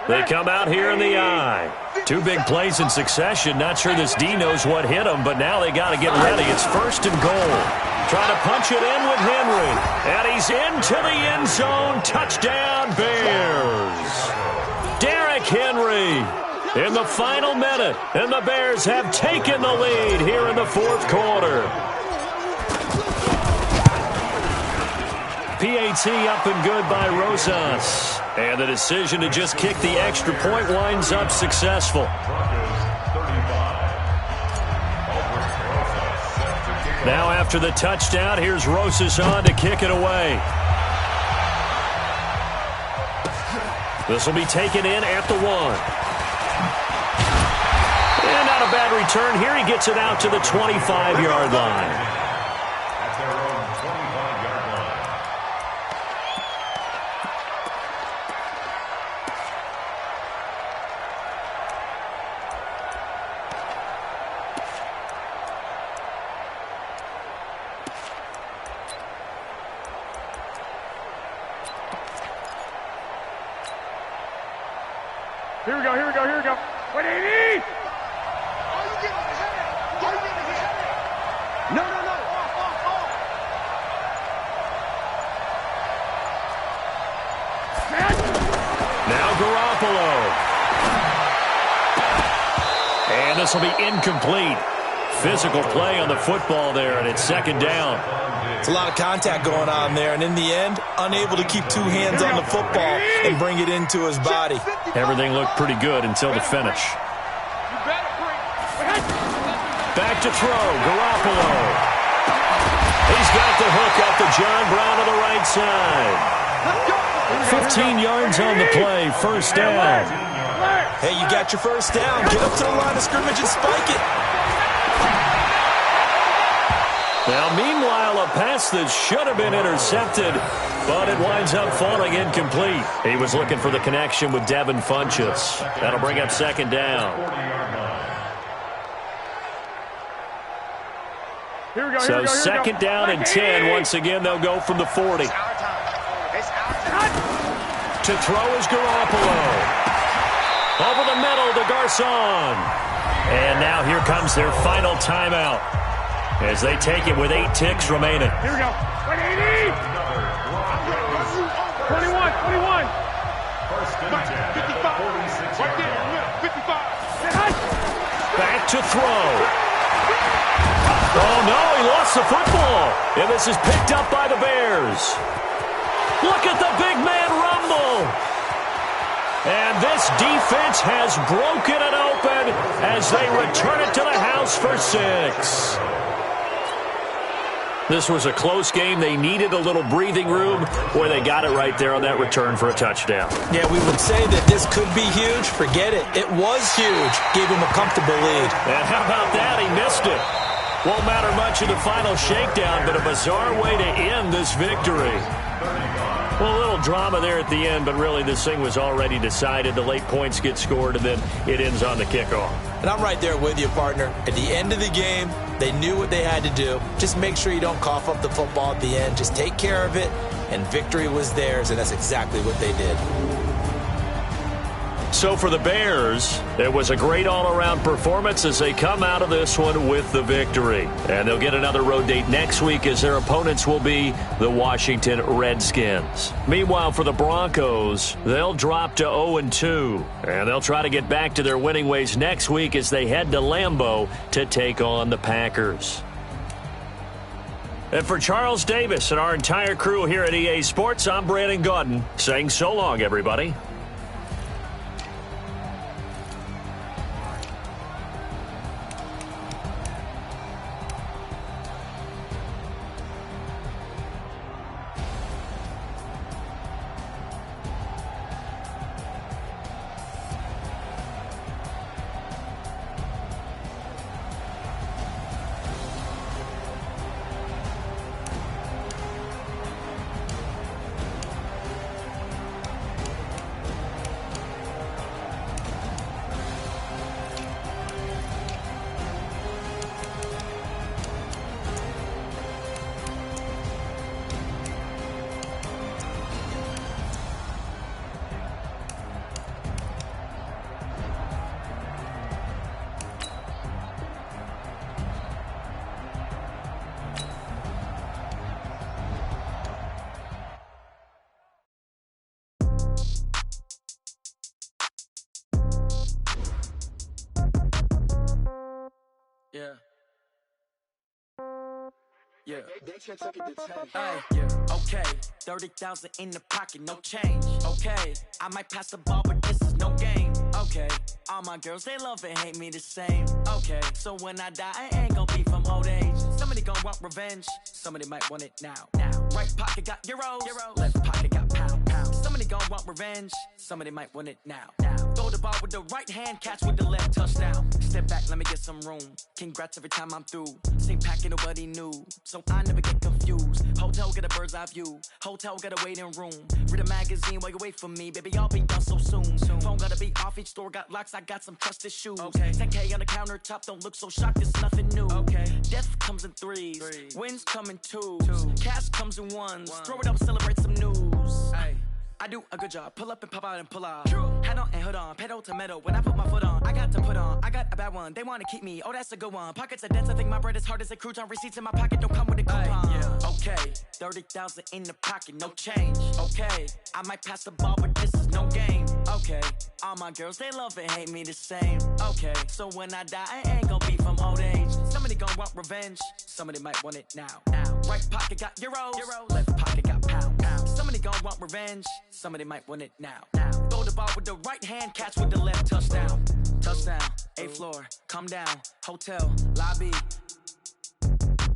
They come out here in the I. Two big plays in succession. Not sure this D knows what hit him, but now they got to get ready. It's 1st and goal. Trying to punch it in with Henry. And he's into the end zone. Touchdown, Bears. Derrick Henry in the final minute. And the Bears have taken the lead here in the 4th quarter. PAT up and good by Rosas. And the decision to just kick the extra point winds up successful. Now after the touchdown, here's Rosas on to kick it away. This will be taken in at the 1. And not a bad return here. He gets it out to the 25-yard line. Here we go. 180! Are you getting hit? No. Off. Now Garoppolo. And this will be incomplete. Physical play on the football there, and it's 2nd down. It's a lot of contact going on there, and in the end, unable to keep 2 hands on the football and bring it into his body. Everything looked pretty good until the finish. Back to throw, Garoppolo. He's got the hook up to John Brown on the right side. 15 yards on the play, 1st down. Hey, you got your 1st down. Get up to the line of scrimmage and spike it. Now, meanwhile, a pass that should have been intercepted, but it winds up falling incomplete. He was looking for the connection with Devin Funchess. That'll bring up 2nd down. So 2nd down and 10. Once again, they'll go from the 40. To throw is Garoppolo. Over the middle to Garcon. And now here comes their final timeout as they take it with 8 ticks remaining. Here we go. 180! 21. 55. Right there. 55. Back to throw. Oh, no, he lost the football. And this is picked up by the Bears. Look at the big man rumble. And this defense has broken it open as they return it to the house for 6. This was a close game. They needed a little breathing room where they got it right there on that return for a touchdown. Yeah, we would say that this could be huge. Forget it. It was huge. Gave him a comfortable lead. And how about that? He missed it. Won't matter much in the final shakedown, but a bizarre way to end this victory. Well, a little drama there at the end, but really this thing was already decided. The late points get scored, and then it ends on the kickoff. And I'm right there with you, partner. At the end of the game, they knew what they had to do. Just make sure you don't cough up the football at the end. Just take care of it, and victory was theirs, and that's exactly what they did. So for the Bears, it was a great all-around performance as they come out of this one with the victory. And they'll get another road date next week as their opponents will be the Washington Redskins. Meanwhile, for the Broncos, they'll drop to 0-2. And they'll try to get back to their winning ways next week as they head to Lambeau to take on the Packers. And for Charles Davis and our entire crew here at EA Sports, I'm Brandon Gaudin saying so long, everybody. Yeah. Okay. 30,000 in the pocket, no change. Okay. I might pass the ball, but this is no game. Okay. All my girls, they love and hate me the same. Okay. So when I die, I ain't gon' be from old age. Somebody gon' want revenge. Somebody might want it now. Right pocket got euros. Left pocket got pound. Somebody gon' want revenge. Somebody might want it now. Throw the ball with the right hand, catch with the left, touchdown. Step back, let me get some room. Congrats every time I'm through. Same packet, nobody knew, so I never get confused. Hotel get a bird's eye view. Hotel got a waiting room. Read a magazine while you wait for me, baby. I'll be done so soon. Phone gotta be off. Each store got locks. I got some trusted shoes. 10K on the countertop. Don't look so shocked. It's nothing new. Death comes in threes. Wins come in twos. Cash comes in ones. Throw it up, celebrate some news. I do a good job. Pull up and pop out and pull out. Head on and hood on. Pedal to metal. When I put my foot on, I got to put on. I got a bad one. They want to keep me. Oh, that's a good one. Pockets are dense. I think my bread is hard as a crouton. Receipts in my pocket don't come with a coupon. Okay. 30,000 in the pocket. No change. Okay. I might pass the ball, but this is no game. Okay. All my girls, they love and hate me the same. Okay. So when I die, I ain't gon' be from old age. Somebody gon' want revenge. Somebody might want it now. Right pocket got euros. Left pocket got pound. Somebody gon' want revenge. Somebody might want it now. Throw the ball with the right hand, catch with the left, touchdown. Touchdown, 8th floor, come down. Hotel, lobby.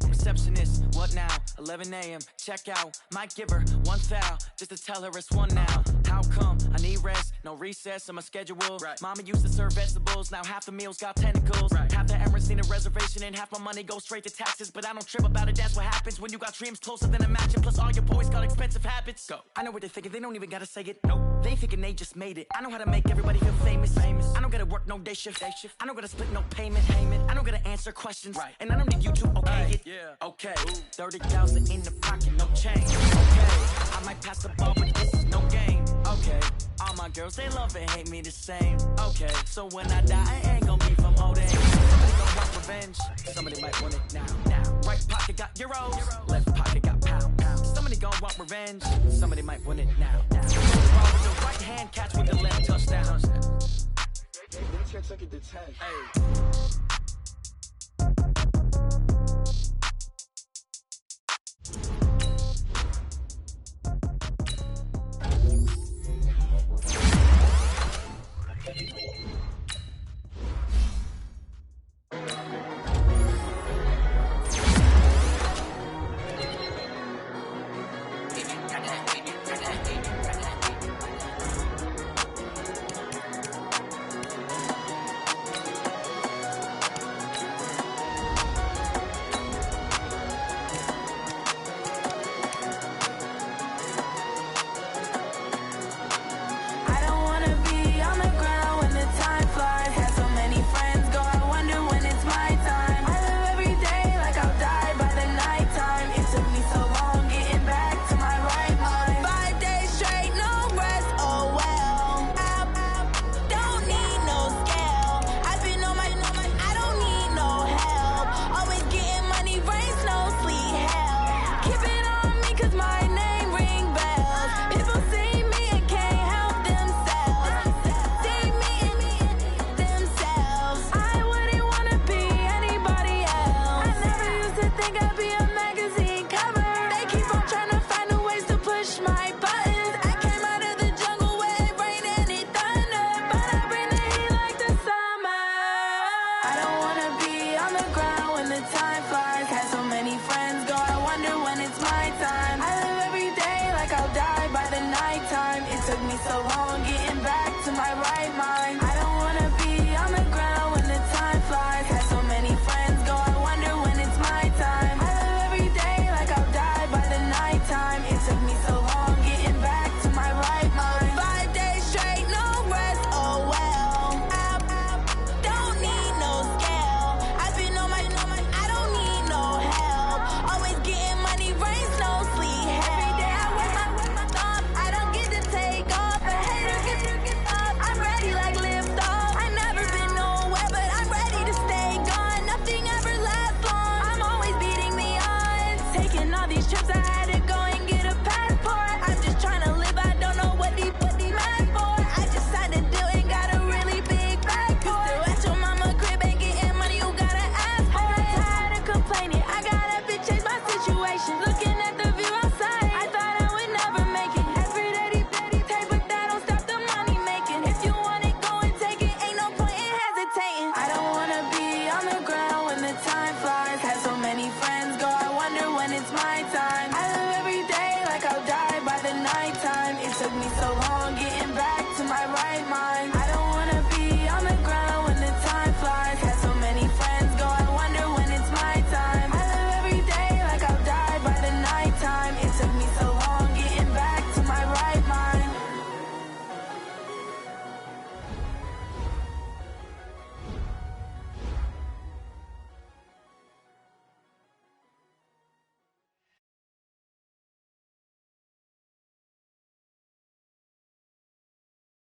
Receptionist, what now? 11 a.m., check out. Might give her one foul, just to tell her it's one now. How come? I need rest, no recess in my schedule. Mama used to serve vegetables, now half the meals got tentacles. Half the Emirates need a reservation and half my money goes straight to taxes. But I don't trip about it, that's what happens when you got dreams closer than imagine. Plus all your boys got expensive habits. Go. I know what they're thinking, they don't even gotta say it. Nope. They thinking they just made it. I know how to make everybody feel famous. I don't gotta work no day shift. I don't gotta split no payment. I don't gotta answer questions. And I don't need you to okay it. Okay, 30,000 in the pocket, no change. Okay, I might pass the ball, but this is no game. Okay, all my girls, they love and hate me the same. Okay, so when I die, I ain't gon' be from old age. Somebody gon' want revenge. Somebody might want it now. Right pocket got euros. Left pocket got pound. Somebody gon' want revenge. Somebody might want it now. Throw the ball with the right hand, catch with the left, touchdown. They check it to 10.